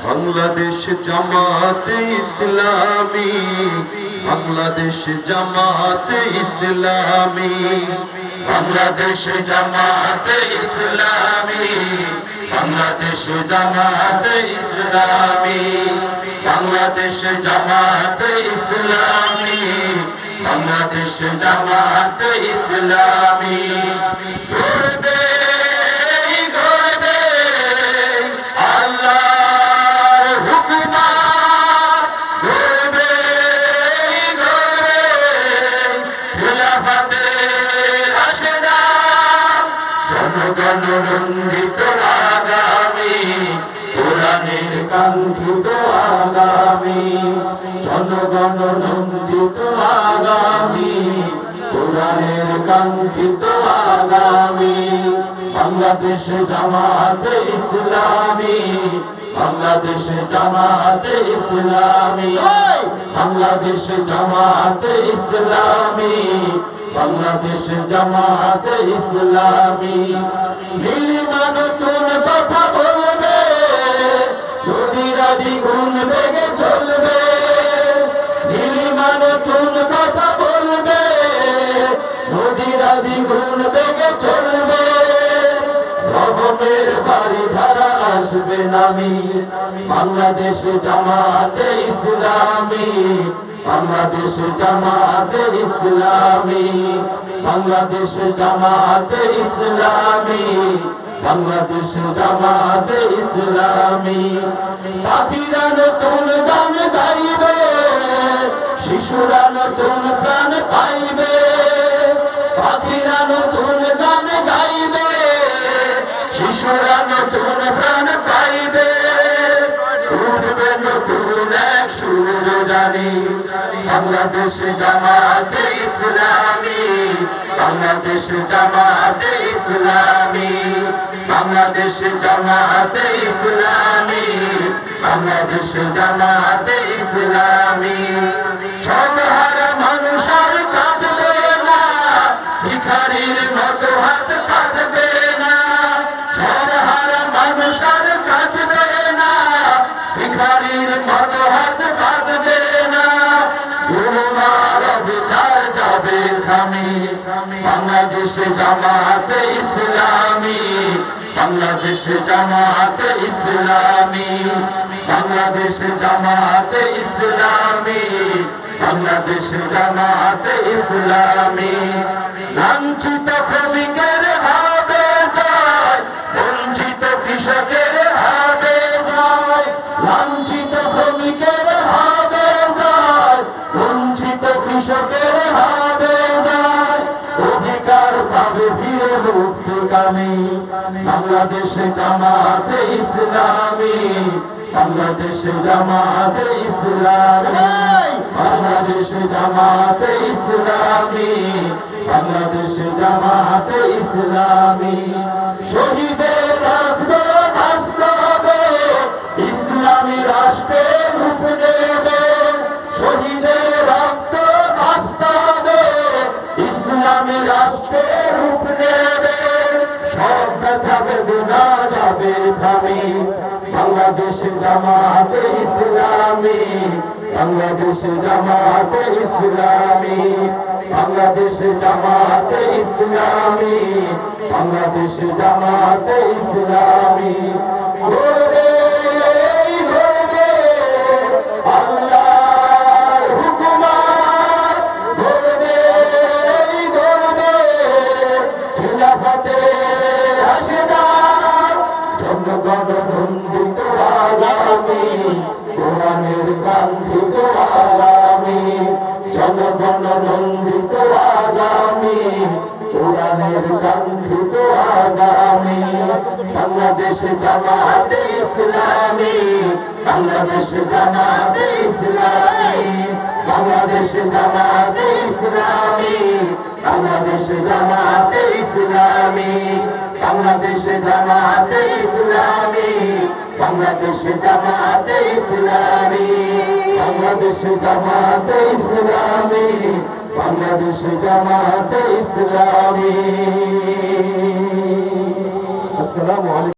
বাংলাদেশ জামাতে ইসলামী, বাংলাদেশ জামাতে ইসলামী, বাংলাদেশ জামাতে ইসলামী, বাংলাদেশ জামাতে ইসলামী, বাংলাদেশ জামাতে ইসলামী, বাংলাদেশ জামাতে ইসলামী। জনগণরঞ্জিত আগামী, কোরআনের কাঙ্ক্ষিত আগামী, জনগণরঞ্জিত আগামী, কোরআনের কাঙ্ক্ষিত আগামী। বাংলাদেশ জামাতে ইসলামী, বাংলাদেশ জামাতে ইসলামী, বাংলাদেশ জামাতে ইসলামী, বাংলাদেশ জামাতে ইসলামী। নীলিমা নতুন কথা বলবে, নদীরা দ্বিগুণ বেগে চলবে। নীলিমা নতুন কথা বলবে, নদীরা দ্বিগুণ বেগে চলবে। রহমের বাড়ি ধারা আসবে নামি, বাংলাদেশ জামাতে ইসলামী, বাংলাদেশ জামাতে ইসলামী, বাংলাদেশ জামাতে ইসলামী, বাংলাদেশ জামাতে ইসলামী। পাখিরা নতুন গান গাইবে, শিশুরা নতুন প্রাণ পাইবে। পাখিরা নতুন গান গাইবে, শিশুরা নতুন প্রাণ পাইবে। উঠবে নতুন এক সূর্য জানি, বাংলাদেশ জামাতে ইসলামী, বাংলাদেশ জামাতে ইসলামী, বাংলাদেশ জামাতে ইসলামী, বাংলাদেশ জামাতে ইসলামী। সর্বহারা মানুষ আর কাঁদবে না, ভিখারির মতো হাত কাঁদবে না। সর্বহারা মানুষ আর কাঁদবে না, ভিখারির মতো হাত কাঁদবে না। গুনার বিচার যাবে থামি, বাংলাদেশ জামাতে ইসলামী, বাংলাদেশ জামাতে ইসলামী, বাংলাদেশ জামাতে ইসলামী, বাংলাদেশ জামাতে ইসলামী। লাঞ্ছিত শ্রমিকের হবে জয়, বঞ্চিত কৃষকের হবে জয়। লাঞ্ছিত শ্রমিকের হবে জয়, বঞ্চিত কৃষকের হবে জয়। অধিকার পাবে ফিরে মুক্তিকামী, বাংলাদেশ জামাতে ইসলামী, বাংলাদেশ জামাতে ইসলামী, বাংলাদেশ জামাতে ইসলামী, বাংলাদেশ জামাতে ইসলামী। শহীদের রক্ত বাস্তবে ইসলামী রাষ্ট্রে রূপ নেবে। শহীদের রক্ত বাস্তবে ইসলামী রাষ্ট্রে রূপ নেবে। সব ব্যথা বেদনা যাবে থামি, বাংলাদেশ জামাতে ইসলামী, বাংলাদেশ জামাতে ইসলামী, বাংলাদেশ জামাতে ইসলামী, বাংলাদেশ জামাতে ইসলামী। গড়বে গড়বে আল্লাহর হুকুমত, গড়বে গড়বে খিলাফতে রাশিদার। জনগণরঞ্জিত আগামী, কোরআনের কাঙ্ক্ষিত আগামী, জনগণরঞ্জিত আগামী, কোরআনের কাঙ্ক্ষিত আগামী। বাংলাদেশ জামাতে ইসলামী, বাংলাদেশ জামাতে ইসলামী, বাংলাদেশ জামাতে ইসলামী, বাংলাদেশ জামাতে ইসলামী, বাংলাদেশ জামাতে ইসলামী, বাংলাদেশ জামাতে ইসলামী, বাংলাদেশ জামাতে ইসলামী, বাংলাদেশ জামাতে ইসলামী। আসসালামু আলাইকুম।